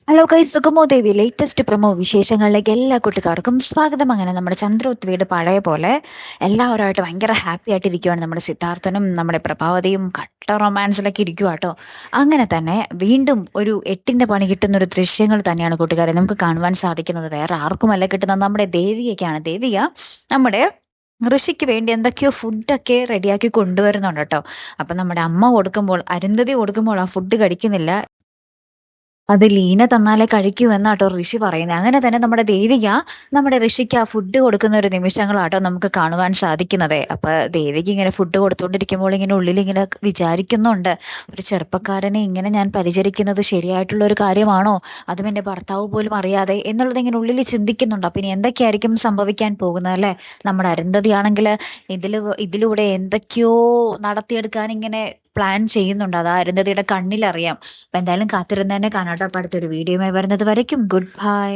Hello guys, സുഗമോ ദേവി latest promo വിശേഷങ്ങളിലേക്ക് എല്ലാ കൂട്ടുകാർക്കും സ്വാഗതം. അങ്ങനെ നമ്മുടെ ചന്ദ്രോത്ത് പഴയ പോലെ എല്ലാവരുമായിട്ട് ഭയങ്കര ഹാപ്പി ആയിട്ടിരിക്കുവാണ്. നമ്മുടെ സിദ്ധാർത്ഥനും നമ്മുടെ പ്രഭാവതിയും കട്ട റൊമാൻസിലൊക്കെ ഇരിക്കുക കേട്ടോ. അങ്ങനെ തന്നെ വീണ്ടും ഒരു എട്ടിന്റെ പണി കിട്ടുന്ന ഒരു ദൃശ്യങ്ങൾ തന്നെയാണ് കൂട്ടുകാരെ നമുക്ക് കാണുവാൻ സാധിക്കുന്നത്. വേറെ ആർക്കുമല്ല കിട്ടുന്നത്, നമ്മുടെ ദേവികയ്ക്കാണ്. ദേവിക നമ്മുടെ ഋഷിക്ക് വേണ്ടി എന്തൊക്കെയോ ഫുഡൊക്കെ റെഡിയാക്കി കൊണ്ടുവരുന്നുണ്ട് കേട്ടോ. അപ്പൊ നമ്മുടെ അമ്മ കൊടുക്കുമ്പോൾ, അരുന്ധതി കൊടുക്കുമ്പോൾ ആ ഫുഡ് കഴിക്കുന്നില്ല. അത് ലീന തന്നാലേ കഴിക്കൂ എന്നാട്ടോ ഋഷി പറയുന്നത്. അങ്ങനെ തന്നെ നമ്മുടെ ദേവിക നമ്മുടെ ഋഷിക്ക് ആ ഫുഡ് കൊടുക്കുന്ന ഒരു നിമിഷങ്ങളാട്ടോ നമുക്ക് കാണുവാൻ സാധിക്കുന്നത്. അപ്പൊ ദേവിക ഇങ്ങനെ ഫുഡ് കൊടുത്തോണ്ടിരിക്കുമ്പോൾ ഇങ്ങനെ ഉള്ളിൽ ഇങ്ങനെ വിചാരിക്കുന്നുണ്ട്, ഒരു ചെറുപ്പക്കാരനെ ഇങ്ങനെ ഞാൻ പരിചരിക്കുന്നത് ശരിയായിട്ടുള്ള ഒരു കാര്യമാണോ, അതും എന്റെ ഭർത്താവ് പോലും അറിയാതെ എന്നുള്ളത് ഇങ്ങനെ ഉള്ളിൽ ചിന്തിക്കുന്നുണ്ട്. അപ്പൊ ഇനി എന്തൊക്കെയായിരിക്കും സംഭവിക്കാൻ പോകുന്നത് അല്ലെ. നമ്മുടെ അരുന്ധതി ആണെങ്കിൽ ഇതിലൂടെ എന്തൊക്കെയോ നടത്തിയെടുക്കാൻ ഇങ്ങനെ പ്ലാൻ ചെയ്യുന്നുണ്ട്. അത് അരുന്ധതിയുടെ കണ്ണിലറിയാം. അപ്പൊ എന്തായാലും കാത്തിരുന്ന് തന്നെ കാണാട്ടോ. അപ്പൊ അടുത്തൊരു വീഡിയോയുമായി വരുന്നത് വരയ്ക്കും ഗുഡ് ബൈ.